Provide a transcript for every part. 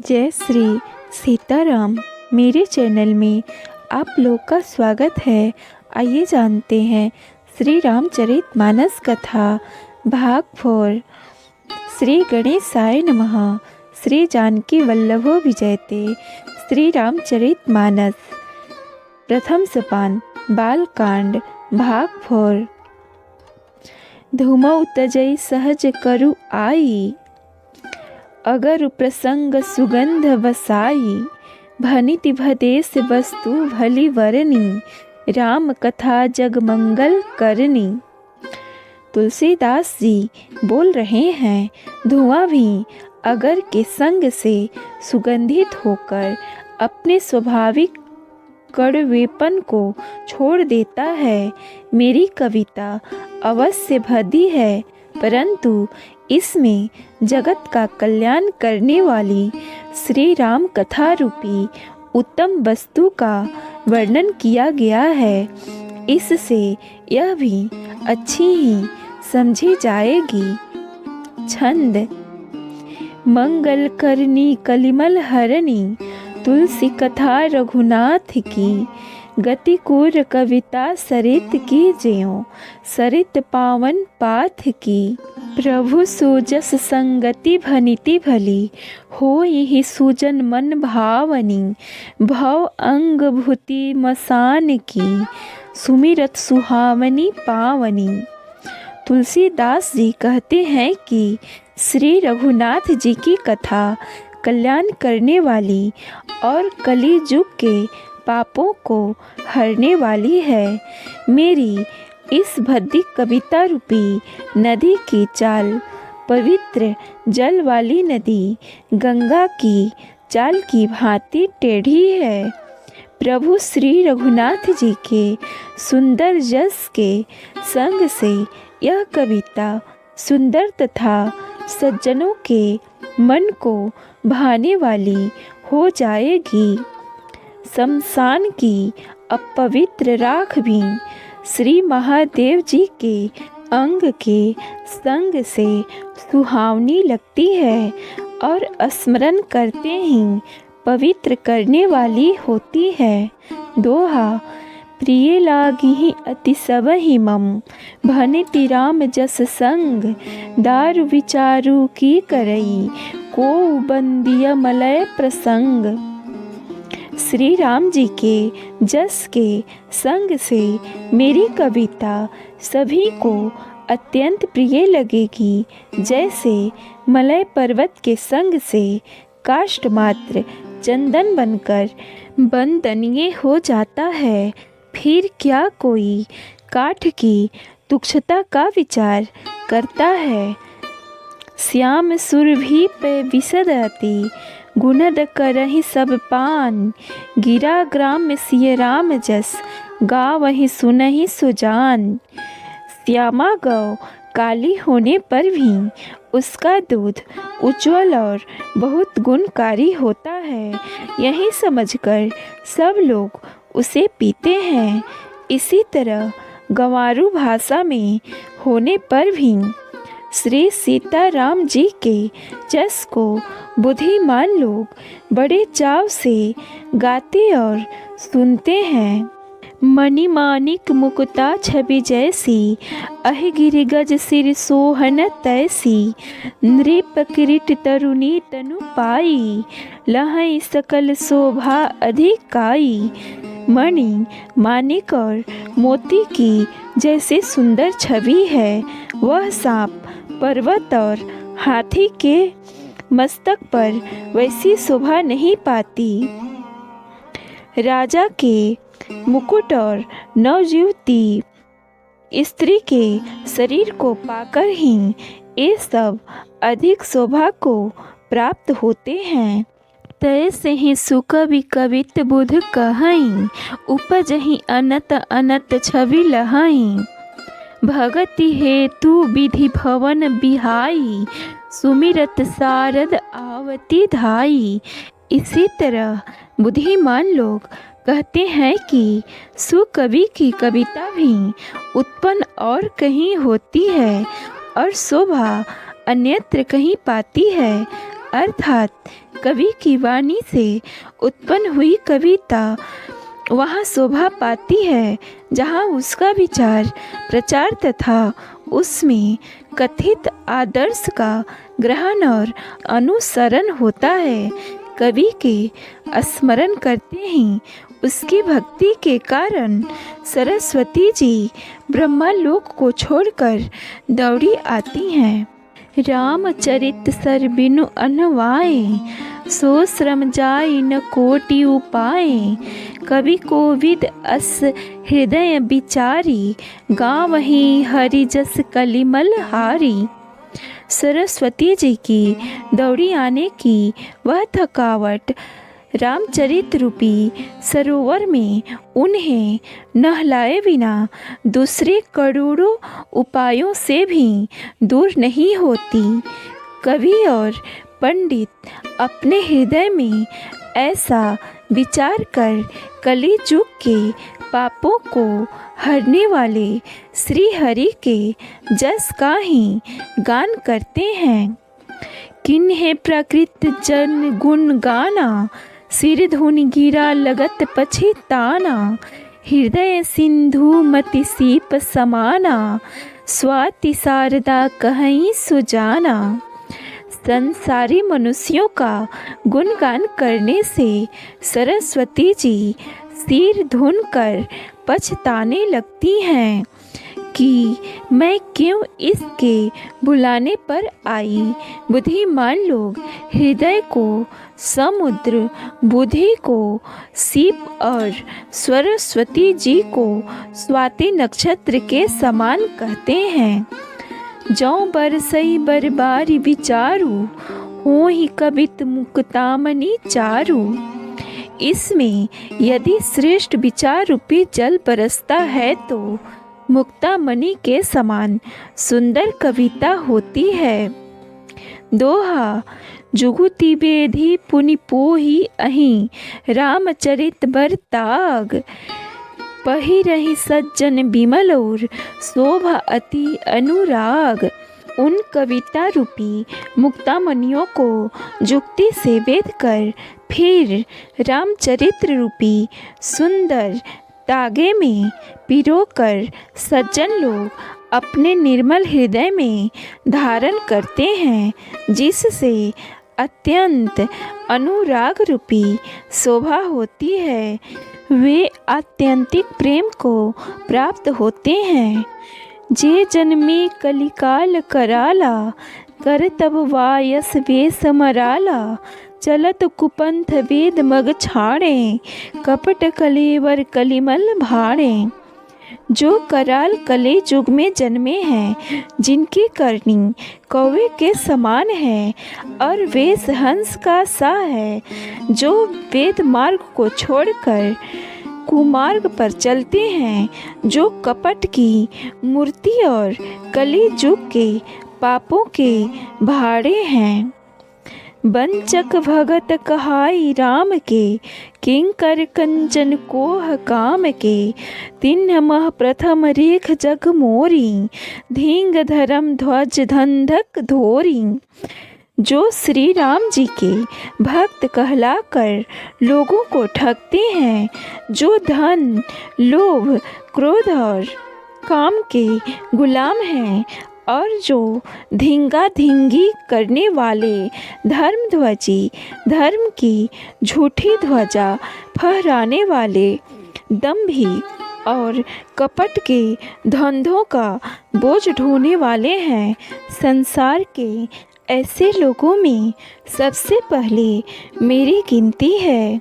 जय श्री सीताराम। मेरे चैनल में आप लोग का स्वागत है। आइए जानते हैं श्री रामचरितमानस कथा भाग 4। श्री गणेशाय नमः। श्री जानकी वल्लभो विजयते। श्री रामचरितमानस प्रथम सोपान बालकांड भाग 4। धूमौ तजै सहज करु आई, अगर प्रसंग सुगंध बसाई। भनिति भदेश वस्तु भली वरनी, राम कथा जग मंगल करनी। तुलसीदास जी बोल रहे हैं, धुआं भी अगर के संग से सुगंधित होकर अपने स्वाभाविक कड़वेपन को छोड़ देता है। मेरी कविता अवश्य भदी है, परंतु इसमें जगत का कल्याण करने वाली श्री राम कथा रूपी उत्तम वस्तु का वर्णन किया गया है। इससे यह भी अच्छी ही समझी जाएगी। छंद। मंगल करनी कलिमल हरणी, तुलसी कथा रघुनाथ की। गतिकुर कविता सरित की ज्यों, सरित पावन पाथ की। प्रभु सुजस संगति भनिति भली, होई सुजन मन भावनी। भव अंग भूति मसान की, सुमिरत सुहावनी पावनी। तुलसीदास जी कहते हैं कि श्री रघुनाथ जी की कथा कल्याण करने वाली और कली युग के पापों को हरने वाली है। मेरी इस भद्दी कविता रूपी नदी की चाल पवित्र जल वाली नदी गंगा की चाल की भांति टेढ़ी है। प्रभु श्री रघुनाथ जी के सुंदर यश के संग से यह कविता सुंदर तथा सज्जनों के मन को भाने वाली हो जाएगी। शमशान की अपवित्र राख भी श्री महादेव जी के अंग के संग से सुहावनी लगती है और स्मरण करते ही पवित्र करने वाली होती है। दोहा। प्रिय लागी अति सबहि मम, भनिति राम जस संग। दारु विचारु की करई, को बंदिया मलय प्रसंग। श्री राम जी के जस के संग से मेरी कविता सभी को अत्यंत प्रिय लगेगी, जैसे मलय पर्वत के संग से काष्ठ मात्र चंदन बनकर बंदनीय हो जाता है। फिर क्या कोई काठ की तुच्छता का विचार करता है। श्याम सुरभि पे विसदति, गुणद करहि सब पान। गिरा ग्राम में सिय राम जस, गावहि सुनहि सुजान। श्यामा गौ काली होने पर भी उसका दूध उज्ज्वल और बहुत गुणकारी होता है, यही समझकर सब लोग उसे पीते हैं। इसी तरह गंवारू भाषा में होने पर भी श्री सीताराम जी के जस को बुद्धिमान लोग बड़े चाव से गाते और सुनते हैं। मणिमाणिक मुकुता छवि जैसी, अहि गिरिगज सिर सोहन तैसी। नृप किरीट तरुणी तनु पाई, लहै सकल शोभा अधिकाई। मणि माणिक और मोती की जैसे सुंदर छवि है, वह सांप पर्वत और हाथी के मस्तक पर वैसी शोभा नहीं पाती। राजा के मुकुट और नवयुवती स्त्री के शरीर को पाकर ही ये सब अधिक शोभा को प्राप्त होते हैं। तैसे ही सुकवि कवित बुध कहई, उपजहि अनत अनत छवि लहई। भगति हेतु विधि भवन बिहाई, सुमिरत सारद आवती धाई। इसी तरह बुद्धिमान लोग कहते हैं कि सुकवि की कविता भी उत्पन्न और कहीं होती है और शोभा अन्यत्र कहीं पाती है, अर्थात कवि की वाणी से उत्पन्न हुई कविता वहाँ शोभा पाती है जहाँ उसका विचार प्रचार तथा उसमें कथित आदर्श का ग्रहण और अनुसरण होता है। कवि के स्मरण करते ही उसकी भक्ति के कारण सरस्वती जी ब्रह्मलोक को छोड़कर दौड़ी आती हैं। रामचरित सर बिनु अनवाए, सो श्रम जाई न कोटि उपाय। कवि कोविद अस हृदय बिचारी, गावहीं हरि जस कलिमल हारी। सरस्वती जी की दौड़ी आने की वह थकावट रामचरित रूपी सरोवर में उन्हें नहलाए बिना दूसरे करोड़ों उपायों से भी दूर नहीं होती। कवि और पंडित अपने हृदय में ऐसा विचार कर कली युग के पापों को हरने वाले श्री हरि के जस का ही गान करते हैं। किन्हे प्रकृत जन गुण गाना, सिर धुन गिरा लगत पछिताना। हृदय सिंधु मति सीप समाना, स्वाति शारदा कहीं सुजाना। संसारी मनुष्यों का गुणगान करने से सरस्वती जी सिर धुन कर पछताने लगती हैं कि मैं क्यों इसके बुलाने पर आई। बुद्धिमान लोग हृदय को समुद्र, बुद्धि को सीप और सरस्वती जी को स्वाति नक्षत्र के समान कहते हैं। जौ बरसई बरबारी विचारू, हो ही कवित मुक्तामणि चारू। इसमें यदि श्रेष्ठ विचार रूपी जल बरसता है तो मुक्तामणि के समान सुंदर कविता होती है। दोहा जुगुति बेधी पुनि पोही अहीं, रामचरित बर ताग। पही रही सज्जन बिमल और शोभा अति अनुराग। उन कविता रूपी मुक्तामणियों को जुक्ति से वेद कर फिर रामचरित्र रूपी सुंदर तागे में पिरोकर सज्जन लोग अपने निर्मल हृदय में धारण करते हैं, जिससे अत्यंत अनुराग रूपी शोभा होती है। वे आत्यंतिक प्रेम को प्राप्त होते हैं। जे जन्मे कलिकाल कराला, कर तब वायस वे समराला। चलत कुपंथ वेद मग छाड़े, कपट कलेवर कलिमल भाड़े। जो कराल कले युग में जन्मे हैं, जिनकी करनी कौवे के समान है और वेश हंस का सा है, जो वेद मार्ग को छोड़कर कुमार्ग पर चलते हैं, जो कपट की मूर्ति और कली युग के पापों के भाड़े हैं। बंचक भगत कहाई राम के, किंकर कंचन कोह काम के। तिन्ह मह प्रथम रेख जग मोरी, धींग धर्म ध्वज धंधक धोरी। जो श्री राम जी के भक्त कहलाकर लोगों को ठगते हैं, जो धन, लोभ, क्रोध और काम के गुलाम हैं और जो धींगा धींगी करने वाले धर्मध्वजी, धर्म की झूठी ध्वजा फहराने वाले दंभी और कपट के धंधों का बोझ ढोने वाले हैं। संसार के ऐसे लोगों में सबसे पहले मेरी गिनती है।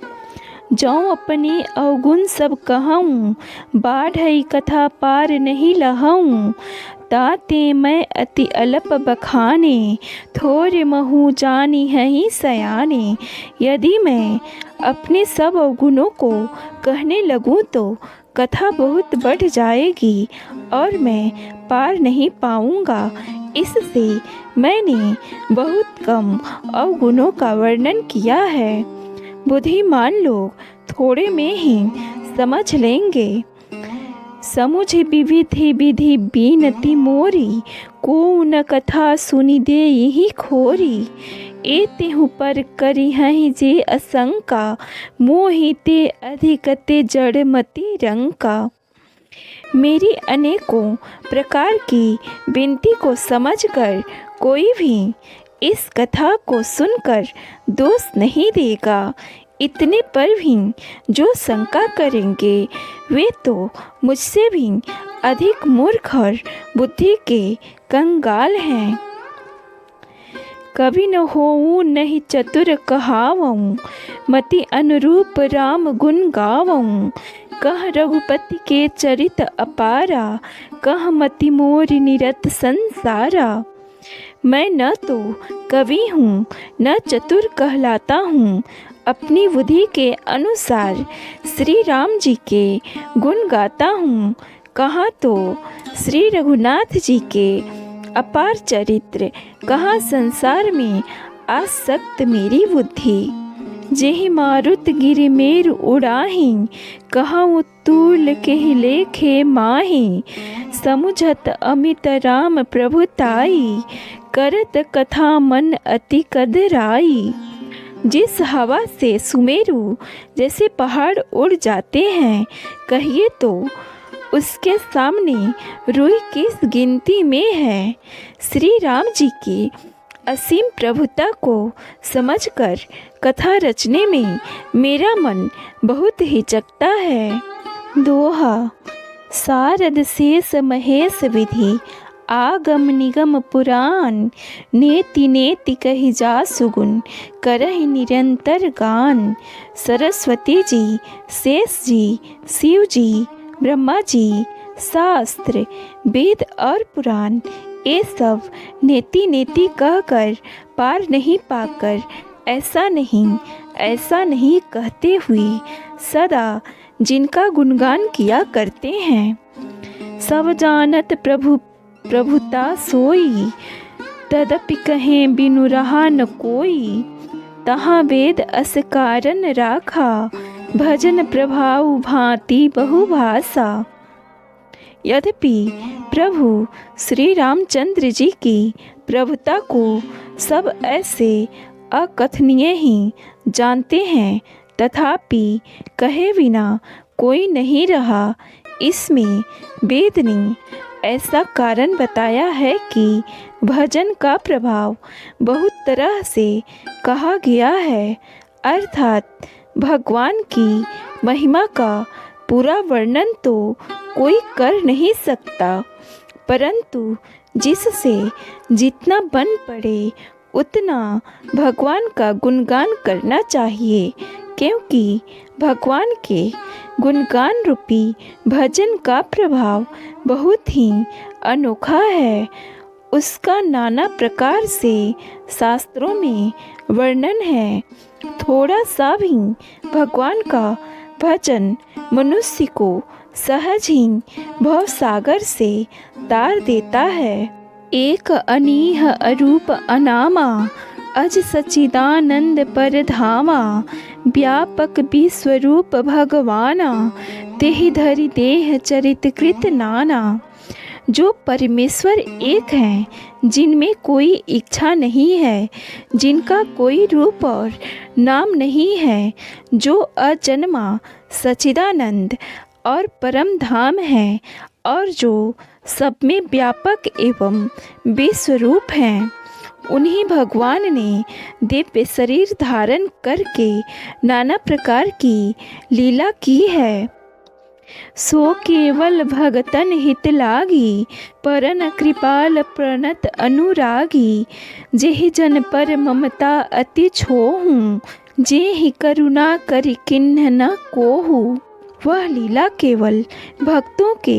जाऊँ अपने अवगुण सब कहूँ, बाढ़ई कथा पार नहीं लहाऊँ। ताते मैं अति अल्प बखाने, थोर महु जानी हहीं सयाने। यदि मैं अपने सब अवगुणों को कहने लगूँ तो कथा बहुत बढ़ जाएगी और मैं पार नहीं पाऊँगा। इससे मैंने बहुत कम अवगुणों का वर्णन किया है। बुद्धिमान लोग थोड़े में ही समझ लेंगे। समुझ विविधि विधि बीनति मोरी, को न कथा सुनि दे यही खोरी। ए तेहु पर करी हैं जे असंका, मोहिते अधिकते जड़मति रंका। मेरी अनेकों प्रकार की विनती को समझकर कोई भी इस कथा को सुनकर दोष नहीं देगा। इतने पर भी जो शंका करेंगे वे तो मुझसे भी अधिक मूर्ख और बुद्धि के कंगाल हैं। कभी न होऊँ नहीं चतुर कहावऊँ, मति अनुरूप राम गुण गावऊँ। कह रघुपति के चरित अपारा, कह मति मोर निरत संसारा। मैं न तो कवि हूँ न चतुर कहलाता हूँ, अपनी बुद्धि के अनुसार श्री राम जी के गुण गाता हूँ। कहाँ तो श्री रघुनाथ जी के अपार चरित्र, कहाँ संसार में आसक्त मेरी बुद्धि। जेहि मारुत गिरि मेर उड़ाही, कहाँ उत्तुल केहि लेखे माही। समुझत अमित राम प्रभुताई, करत कथा मन अति कदराई। जिस हवा से सुमेरु जैसे पहाड़ उड़ जाते हैं, कहिए तो उसके सामने रुई किस गिनती में है। श्री राम जी की असीम प्रभुता को समझकर कथा रचने में मेरा मन बहुत हिचकता है। दोहा। सारद शेष महेश विधि, आगम निगम पुराण। नेति नेति कहि जासु गुण, करहि निरंतर गान। सरस्वती जी, शेष जी, शिव जी, ब्रह्मा जी, शास्त्र, वेद और पुराण, ये सब नेति नेति कहकर पार नहीं पाकर ऐसा नहीं कहते हुए सदा जिनका गुणगान किया करते हैं। सब जानत प्रभुता सोई, तदपि कहें बिनु रहा न कोई। तहाँ वेद अस कारण राखा, भजन प्रभाव भांति बहुभाषा। यद्यपि प्रभु श्री रामचंद्र जी की प्रभुता को सब ऐसे अकथनीय ही जानते हैं, तथापि कहे बिना कोई नहीं रहा। इसमें वेद ने ऐसा कारण बताया है कि भजन का प्रभाव बहुत तरह से कहा गया है, अर्थात भगवान की महिमा का पूरा वर्णन तो कोई कर नहीं सकता, परंतु जिससे जितना बन पड़े उतना भगवान का गुणगान करना चाहिए, क्योंकि भगवान के गुणगान रूपी भजन का प्रभाव बहुत ही अनोखा है। उसका नाना प्रकार से शास्त्रों में वर्णन है। थोड़ा सा भी भगवान का भजन मनुष्य को सहज ही भव सागर से तार देता है। एक अनीह अरूप अनामा, अज सच्चिदानंद परधामा। व्यापक विश्वरूप भगवाना, तेहि धरि देह चरित कृत नाना। जो परमेश्वर एक हैं, जिनमें कोई इच्छा नहीं है, जिनका कोई रूप और नाम नहीं है, जो अजन्मा सच्चिदानंद और परम धाम है, और जो सब में व्यापक एवं विश्वरूप हैं, उन्हीं भगवान ने दिव्य शरीर धारण करके नाना प्रकार की लीला की है। सो केवल भगतन हित लागी, परन कृपाल प्रणत अनुरागी। जेहि जन पर ममता अति छोहूँ, जेहि करुणा करि किन्ह न कोहू। वह लीला केवल भक्तों के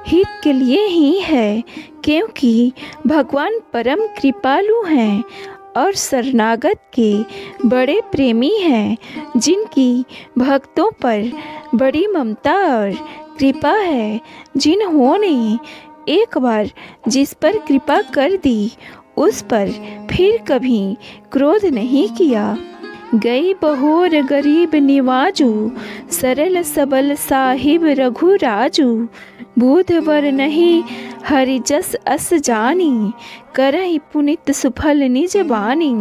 हित के लिए ही है, क्योंकि भगवान परम कृपालु हैं और शरणागत के बड़े प्रेमी हैं, जिनकी भक्तों पर बड़ी ममता और कृपा है। जिन्होंने एक बार जिस पर कृपा कर दी, उस पर फिर कभी क्रोध नहीं किया। गई बहोर गरीब निवाजू, सरल सबल साहिब रघुराजू। बूधवर नहीं हरि जस अस जानी, करहि पुनित सुफल निज बानी।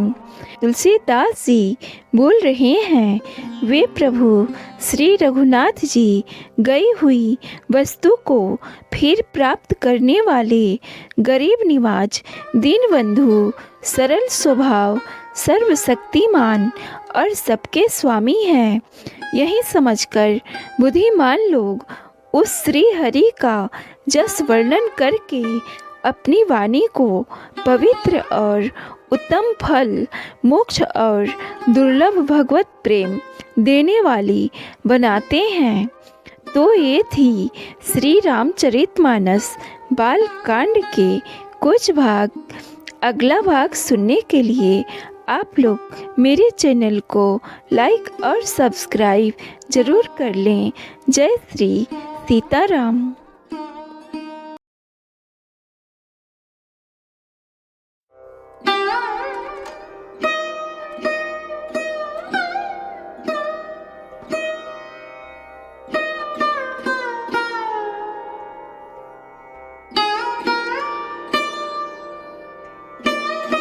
तुलसीदास जी बोल रहे हैं, वे प्रभु श्री रघुनाथ जी गई हुई वस्तु को फिर प्राप्त करने वाले गरीब निवाज, दीनबंधु, सरल स्वभाव, सर्वशक्तिमान और सबके स्वामी हैं। यही समझकर बुद्धिमान लोग उस श्री हरि का जस वर्णन करके अपनी वाणी को पवित्र और उत्तम फल, मोक्ष और दुर्लभ भगवत प्रेम देने वाली बनाते हैं। तो ये थी श्री रामचरितमानस बाल कांड के कुछ भाग। अगला भाग सुनने के लिए आप लोग मेरे चैनल को लाइक और सब्सक्राइब ज़रूर कर लें। जय श्री सीताराम।